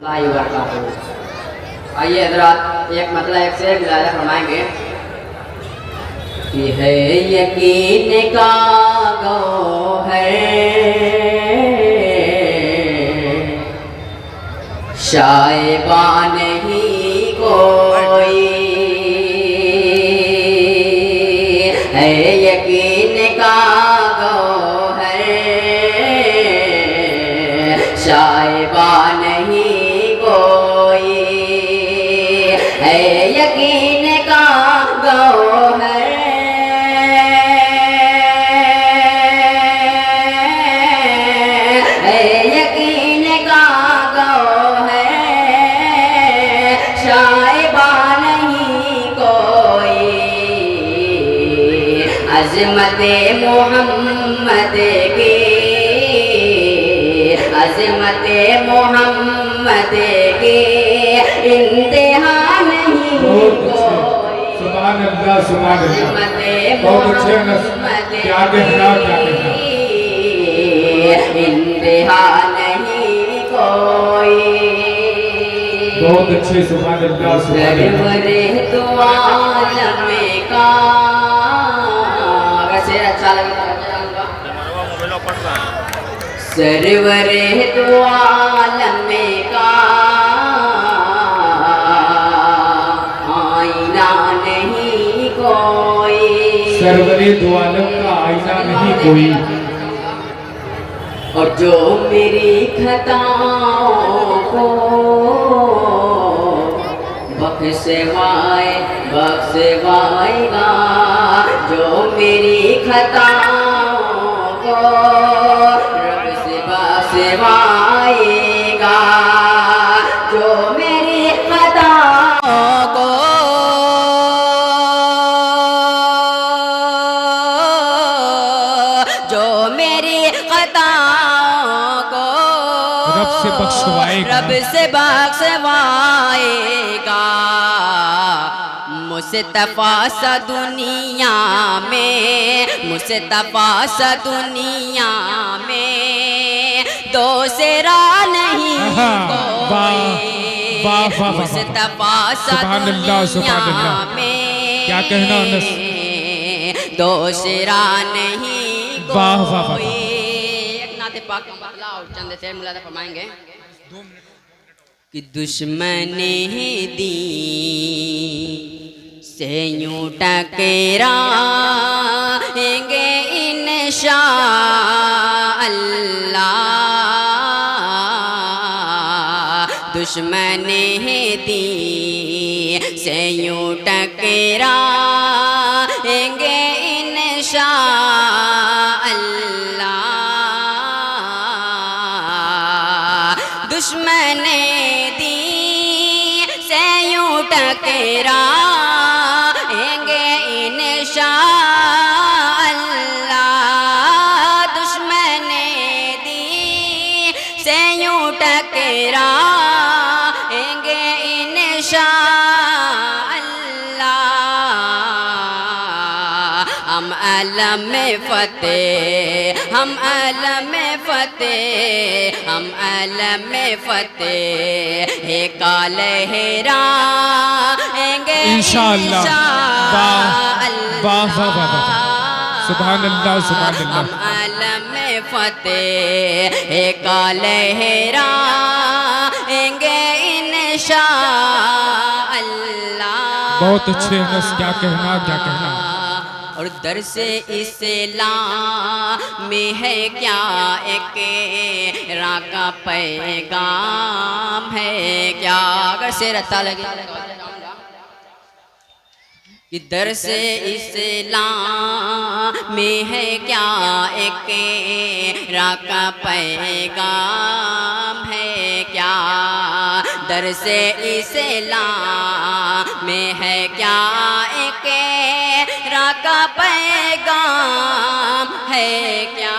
आइए हजरात एक मतलब एक से एक ज़्यादा फरमाएंगे कि है यकीन का गौहर शायबा नहीं कोई है यकीन का गौहर शायबा नहीं कोई है यकीन का गौहर है यकीन का गौहर शायबा नहीं कोई अज़मत मोहम्मद की अज़मत मोहम्मद की इंतहा नहीं कोई। सुभान अल्लाह सुभान अल्लाह। बहुत अच्छे क्या कहना इंतहा नहीं कोई। बहुत अच्छे सुभान अल्लाह सुभान अल्लाह। तो आलम का अगर शेर अच्छा लगे सरवर दो आलम का आईना नहीं कोई। सरवर दो आलम का आईना नहीं कोई। और जो मेरी खताओं को बख्शवाएगा जो मेरी खताओं को सेवाएगा जो मेरी खताओं को जो मेरी खताओं को रब से बख्शवाएगा मुस्तफा सा दुनिया दुनिया में दूसरा नहीं कोई। मुस्तफा सा दुनिया में क्या कहना दूसरा नहीं कोई। एक नाते पाक का मतलब और चंद से मुलादा फरमाएंगे कि दुश्मने दी से यूं टकराएंगे इंशाअल्लाह। दुश्मने दी से यूं टकराएंगे इंशाअल्लाह। दुश्मने दी से यूं टकराएंगे इंशाअल्लाह। दुश्मने दी से यूं टकराएंगे इंशाअल्लाह। हम अलम फतेह हम अलम फतेह हे काले लहराएंगे इंशाअल्लाह। वाह वाह वाह सुभान अल्लाह सुभान अल्लाह। हम अलम फतेह हे काले लहराएंगे इंशाअल्लाह। बहुत अच्छे नस क्या कहना और दर से इस्लाम में है क्या एक राह का पैगाम है क्या। अगर शेर अच्छा लगे कि दर से इस्लाम में है क्या एक राह का पैगाम है क्या। दर से इस्लाम में है क्या एक राह का पैगाम है क्या।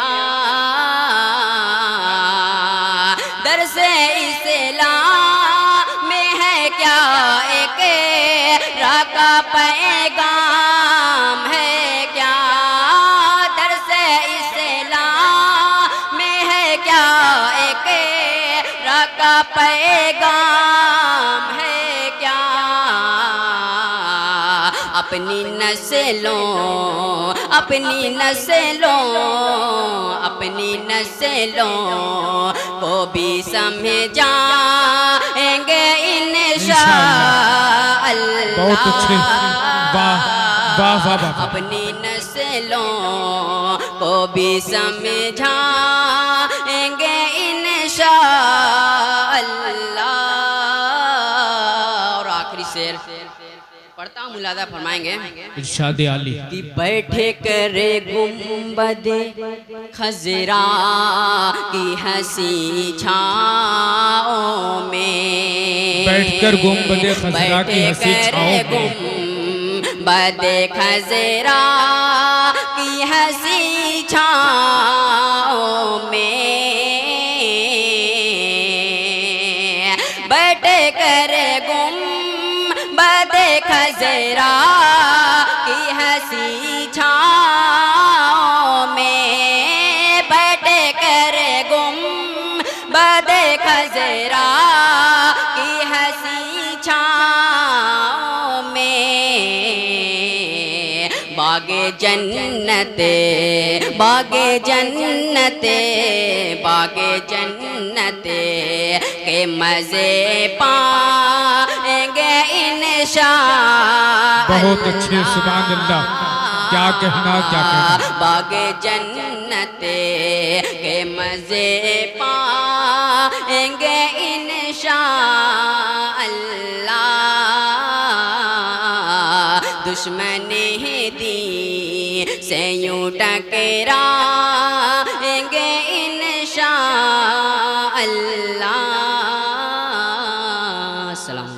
दर से इस्लाम में है क्या एक राह का पैगाम है क्या। दर से इस्लाम में है क्या एक राह का पैगाम पैगाम है क्या, अपनी नस्लों को भी समझाएंगे इंशाअल्लाह। बहुत अच्छे, वाह वाह वाह वाह। अपनी नस्लों को भी समझाएंगे इंशाअल्लाह। और आखिरी शेर पढ़ता हूँ, मुलादा फरमाएंगे। इरशाद आली कि बैठे करे गुंबदे खजरा की हंसी छाओं में, बैठकर गुंबदे खजरा की हंसी छाओं में, गुंबदे खजरा की हंसी छाओं में, बैठे करे गुंबदे खजरा की हंसी छाओं में, बैठे करे गुंबदे खजरा की हंसी छाओं में, बागे जन्नते के मजे पाएंगे इंशाअल्लाह। बहुत अच्छे, सुभान अल्लाह। क्या कहना, क्या कहना। बागे जन्नते के मजे पाएंगे इंशाअल्लाह। दुश्मनी दी से यूं टकराएंगे इंशाअल्लाह। सलाम।